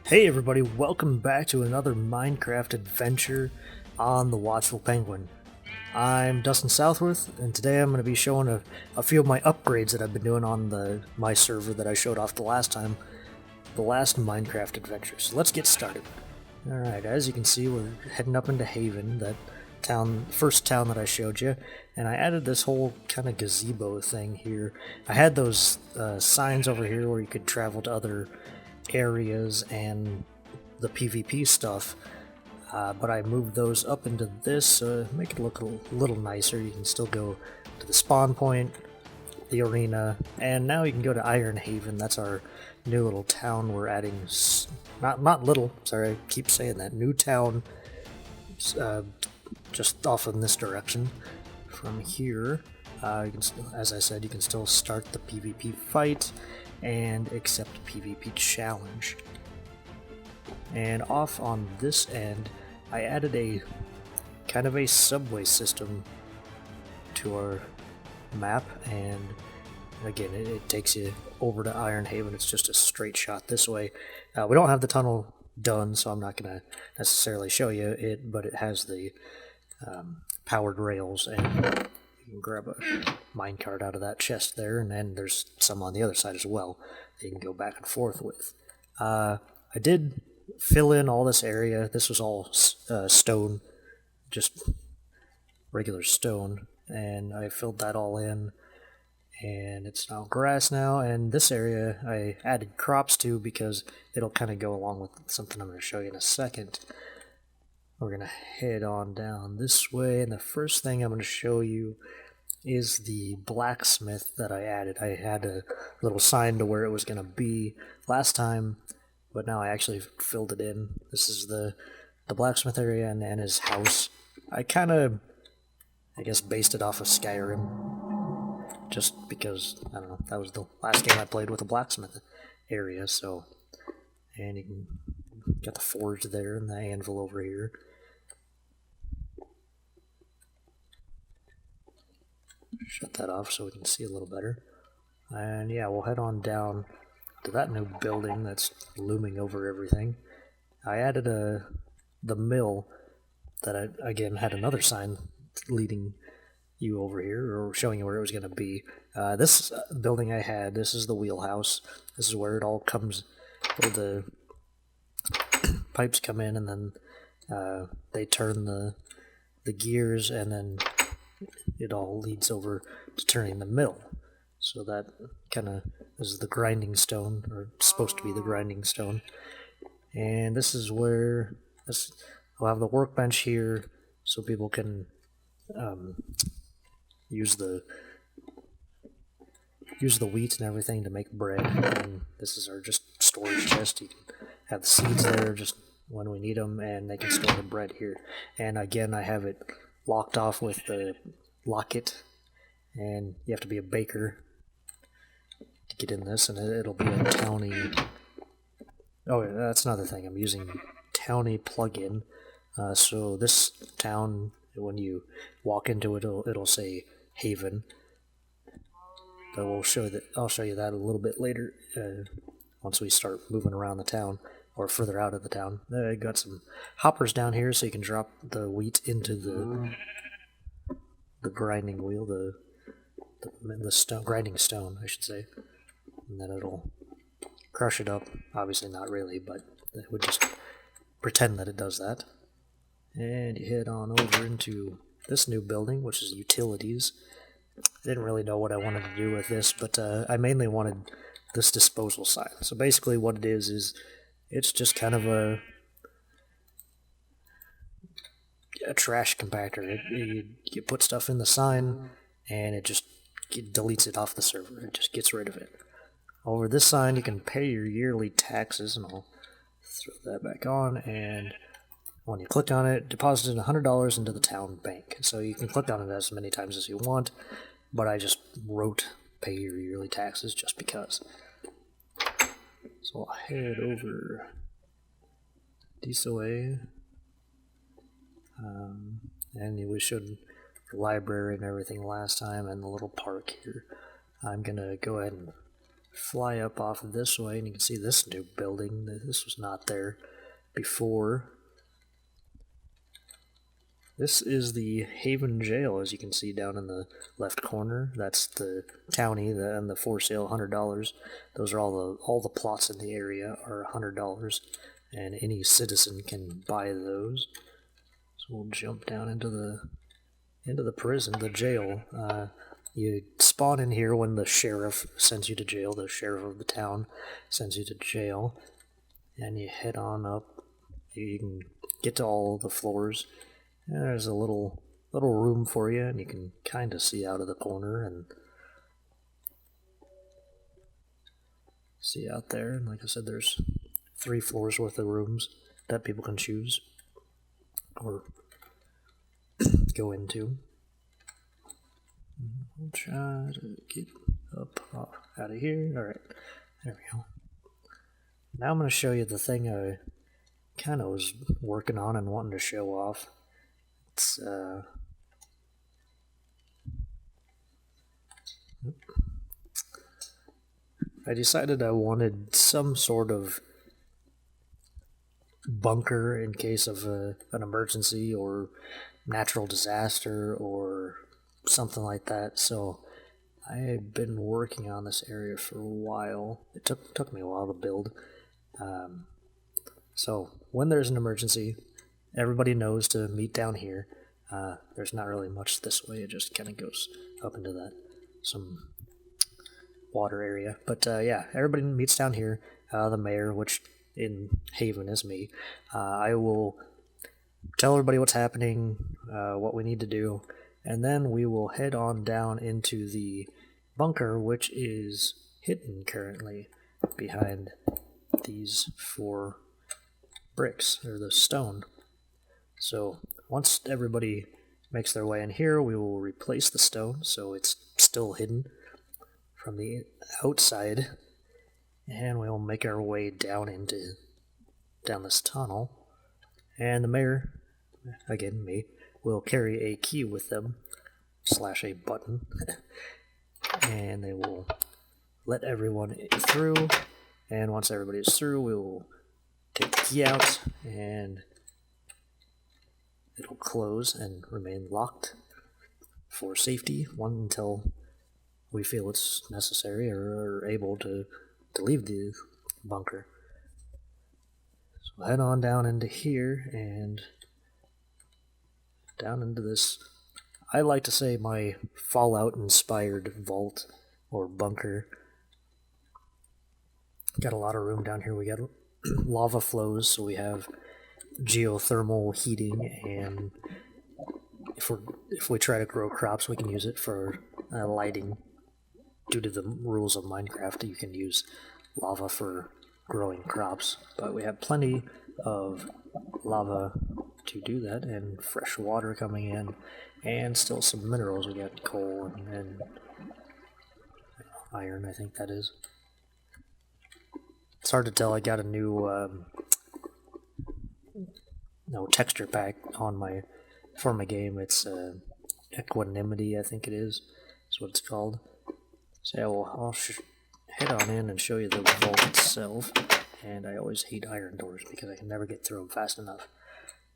Hey everybody, welcome back to another Minecraft adventure on the Watchful Penguin. I'm Dustin Southworth, and today I'm going to be showing a few of my upgrades that I've been doing on my server that I showed off the last time, the last Minecraft adventure. So let's get started. Alright, as you can see, we're heading up into Haven, that first town that I showed you, and I added this whole kind of gazebo thing here. I had those signs over here where you could travel to other areas and the PvP stuff, but I moved those up into this, make it look a little nicer. You can still go to the spawn point, the arena, and now you can go to Iron Haven. That's our new little town we're adding. Not little, sorry, I keep saying that. New town, just off in this direction. From here, as I said, you can still start the PvP fight and accept PvP challenge. And off on this end, I added a kind of a subway system to our map, and again, it takes you over to Iron Haven. It's just a straight shot this way. We don't have the tunnel done, so I'm not going to necessarily show you it, but it has the powered rails, and you can grab a minecart out of that chest there, and then there's some on the other side as well that you can go back and forth with. I did fill in all this area. This was all stone, just regular stone, and I filled that all in, and it's now grass now. And this area I added crops to because it'll kind of go along with something I'm going to show you in a second. We're going to head on down this way, and the first thing I'm going to show you is the blacksmith that I added. I had a little sign to where it was going to be last time, but now I actually filled it in. This is the blacksmith area and his house. I kind of, I guess, based it off of Skyrim, just because, I don't know, that was the last game I played with a blacksmith area, so, and you can, got the forge there and the anvil over here. Shut that off so we can see a little better. And yeah, we'll head on down to that new building that's looming over everything. I added the mill that I, again, had another sign leading you over here, or showing you where it was going to be. This building I had, this is the wheelhouse. This is where it all comes, where the pipes come in, and then they turn the gears, and then it all leads over to turning the mill. So that kind of is the grinding stone, or supposed to be the grinding stone. And this is where I'll have the workbench here, so people can use the wheat and everything to make bread. And this is our just storage chest. You can have the seeds there just when we need them, and they can store the bread here. And again, I have it locked off with the locket, and you have to be a baker to get in this, and it'll be a towny. Oh, that's another thing. I'm using towny plugin. So this town, when you walk into it, it'll say Haven. But I'll show you that a little bit later, once we start moving around the town, or further out of the town. I got some hoppers down here, so you can drop the wheat into the grinding wheel, the grinding stone, I should say, and then it'll crush it up. Obviously not really, but it would just pretend that it does that. And you head on over into this new building, which is utilities. I didn't really know what I wanted to do with this, but I mainly wanted this disposal sign. So basically what it is it's just kind of a trash compactor. You put stuff in the sign, and it just deletes it off the server. It just gets rid of it. Over this sign, you can pay your yearly taxes, and I'll throw that back on, and when you click on it, deposit $100 into the town bank. So you can click on it as many times as you want, but I just wrote pay your yearly taxes just because. So I'll head over this way. And we showed the library and everything last time, and the little park here. I'm gonna go ahead and fly up off of this way, and you can see this new building. This was not there before. This is the Haven Jail, as you can see down in the left corner. That's the townie and the for sale $100. Those are all the plots in the area are $100, and any citizen can buy those. So we'll jump down into the prison, the jail. You spawn in here when the sheriff sends you to jail. The sheriff of the town sends you to jail, and you head on up. You can get to all the floors. And there's a little room for you, and you can kind of see out of the corner and see out there. And like I said, there's 3 floors worth of rooms that people can choose or go into. We'll try to get up out of here. Alright, there we go. Now I'm going to show you the thing I kind of was working on and wanting to show off. It's, I decided I wanted some sort of bunker in case of an emergency or natural disaster or something like that. So I had been working on this area for a while. It took me a while to build. So when there's an emergency, everybody knows to meet down here. There's not really much this way. It just kind of goes up into some water area. But yeah, everybody meets down here. The mayor, which in Haven is me. I will tell everybody what's happening, what we need to do, and then we will head on down into the bunker, which is hidden currently behind these 4 bricks, or the stone. So once everybody makes their way in here, we will replace the stone so it's still hidden from the outside, and we'll make our way down this tunnel. And the mayor, again me, will carry a key with them / a button, and they will let everyone through. And once everybody is through, we will take the key out, and it'll close and remain locked for safety until we feel it's necessary or are able to leave the bunker. So head on down into here and down into this, I like to say, my Fallout-inspired vault or bunker. Got a lot of room down here. We got lava flows, so we have geothermal heating, and if we try to grow crops, we can use it for lighting. Due to the rules of Minecraft, you can use lava for growing crops, but we have plenty of lava to do that, and fresh water coming in, and still some minerals. We got coal and iron, I think that is. It's hard to tell. I got a new texture pack on for my game. It's Equanimity, I think it is. That's what it's called. So yeah, I'll head on in and show you the vault itself. And I always hate iron doors because I can never get through them fast enough.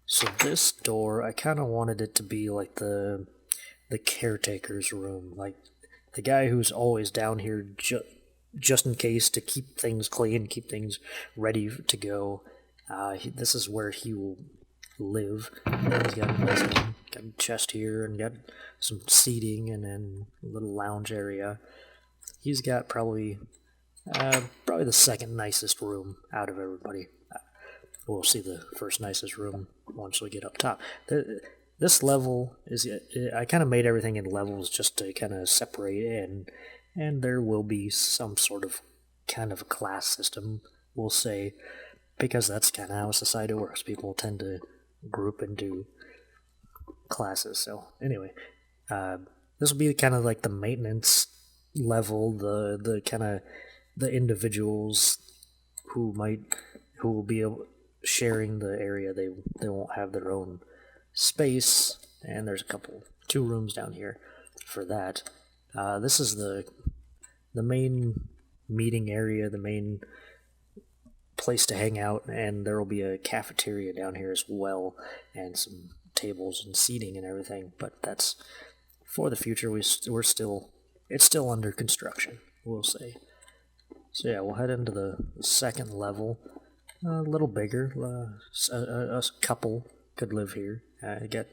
So this door, I kind of wanted it to be like the caretaker's room, like the guy who's always down here just in case, to keep things clean, keep things ready to go. This is where he will live. He's got a chest here and got some seating and then a little lounge area. He's got probably the second nicest room out of everybody. We'll see the first nicest room once we get up top. This level is, I kind of made everything in levels just to kind of separate it, and there will be some sort of kind of a class system, we'll say, because that's kind of how society works. People tend to group into classes. So anyway, this will be kind of like the maintenance level, the kind of the individuals who will be sharing the area. They won't have their own space, and there's 2 rooms down here for that. This is the main meeting area, the main place to hang out, and there will be a cafeteria down here as well, and some tables and seating and everything. But that's for the future. It's still under construction, we'll say. So yeah, we'll head into the second level. A little bigger. A couple could live here. Got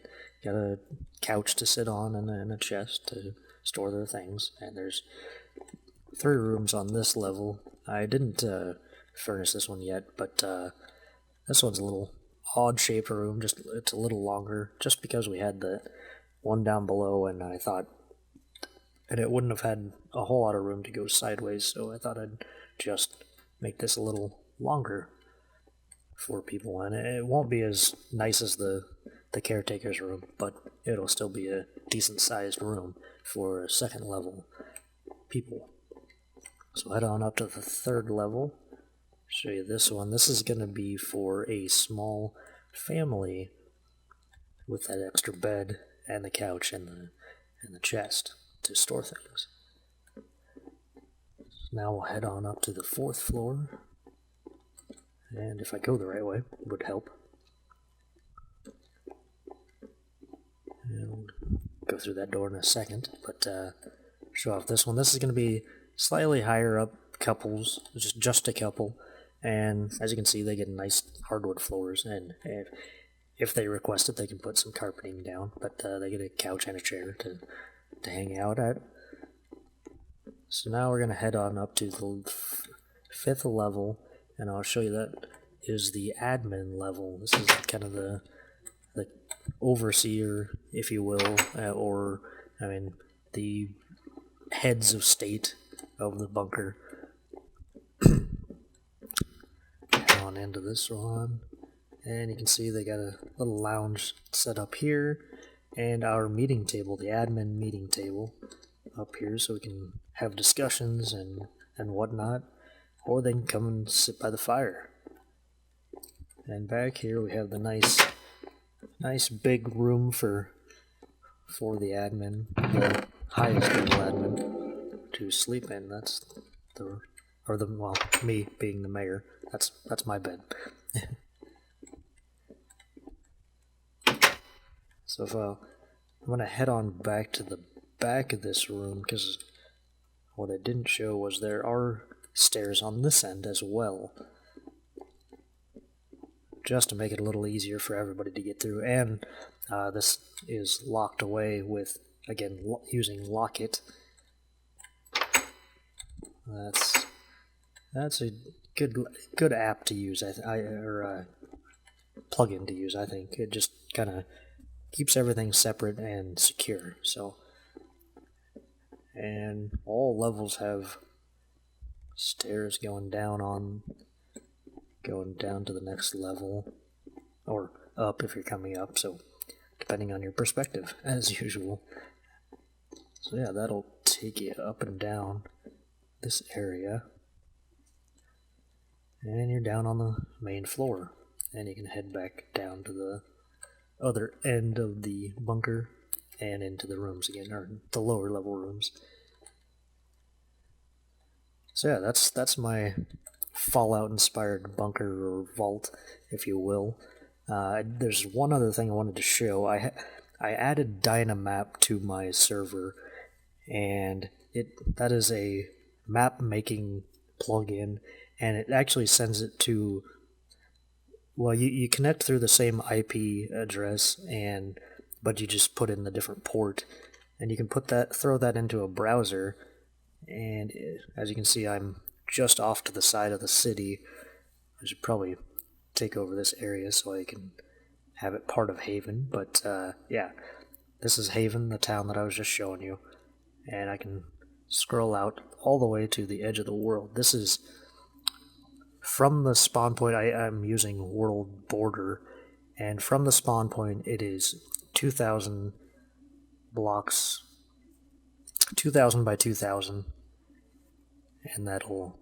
a couch to sit on and a chest to store their things. And there's 3 rooms on this level. I didn't furnish this one yet, but this one's a little odd-shaped room. It's a little longer, just because we had the one down below, and I thought, and it wouldn't have had a whole lot of room to go sideways, so I thought I'd just make this a little longer for people, and it won't be as nice as the caretaker's room, but it'll still be a decent-sized room for second level people. So head on up to the 3rd level. Show you this one. This is going to be for a small family with that extra bed and the couch and the chest to store things. Now we'll head on up to the 4th floor, and if I go the right way, it would help. And we'll go through that door in a second, but show off this one. This is going to be slightly higher up couples, just a couple, and as you can see, they get nice hardwood floors, and if they request it, they can put some carpeting down, but they get a couch and a chair to hang out at. So now we're going to head on up to the 5th level, and I'll show you that is the admin level. This is kind of the overseer, if you will, or, I mean, the heads of state of the bunker. Head on into this one, and you can see they got a little lounge set up here, and our meeting table, the admin meeting table, up here, so we can have discussions and whatnot, or they can come and sit by the fire. And back here we have the nice big room for the admin, the highest level admin, to sleep in. That's me being the mayor. That's my bed. So if I'm gonna head on back to the back of this room, because what I didn't show was there are stairs on this end as well, just to make it a little easier for everybody to get through. And this is locked away with, again, using Lock-It. That's a good app to use, or plugin to use. I think it just kind of keeps everything separate and secure. So, and all levels have stairs going down to the next level, or up if you're coming up, so depending on your perspective, as usual. So yeah, that'll take you up and down this area, and you're down on the main floor, and you can head back down to the other end of the bunker and into the rooms again, or the lower level rooms. So yeah, that's my Fallout inspired bunker, or vault, if you will. There's one other thing I wanted to show. I added Dynamap to my server, and that is a map making plugin, and it actually sends it to, well, you connect through the same IP address, but you just put in the different port, and you can throw that into a browser, and as you can see, I'm just off to the side of the city. I should probably take over this area so I can have it part of Haven, but yeah, this is Haven, the town that I was just showing you, and I can scroll out all the way to the edge of the world. This is from the spawn point. I'm using World Border, and from the spawn point it is 2,000 blocks, 2,000 by 2,000, and that'll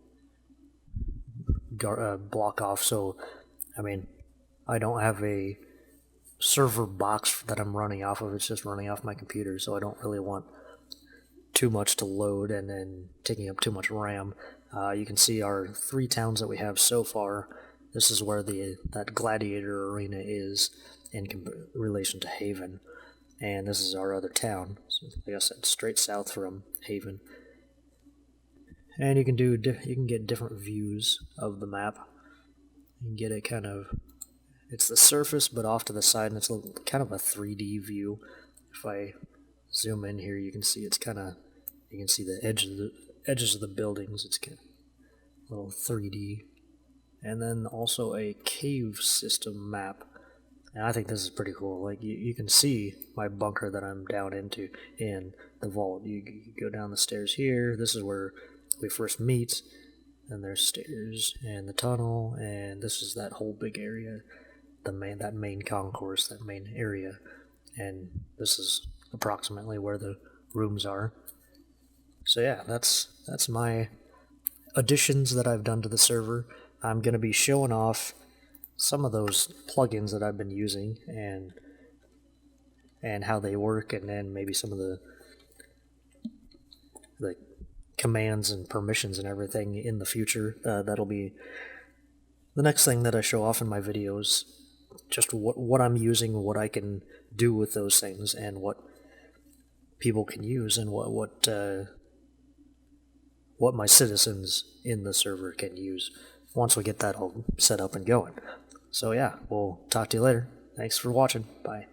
block off. So, I mean, I don't have a server box that I'm running off of. It's just running off my computer, so I don't really want too much to load and then taking up too much RAM. You can see our 3 towns that we have so far. This is where that gladiator arena is in relation to Haven, and this is our other town. So, like I said, straight south from Haven. And you can get different views of the map. You can get it kind of, it's the surface, but off to the side, and it's kind of a 3D view. If I zoom in here, you can see it's kind of, you can see the edges of the buildings. It's kind of a little 3D. And then also a cave system map. And I think this is pretty cool. Like you can see my bunker that I'm down into in the vault. You go down the stairs here. This is where we first meet. And there's stairs and the tunnel, and this is that whole big area, that main concourse, that main area. And this is approximately where the rooms are. So yeah, that's my additions that I've done to the server. I'm going to be showing off some of those plugins that I've been using and how they work, and then maybe some of the commands and permissions and everything in the future. That'll be the next thing that I show off in my videos, just what I'm using, what I can do with those things, and what people can use, and what my citizens in the server can use once we get that all set up and going. So yeah, we'll talk to you later. Thanks for watching. Bye.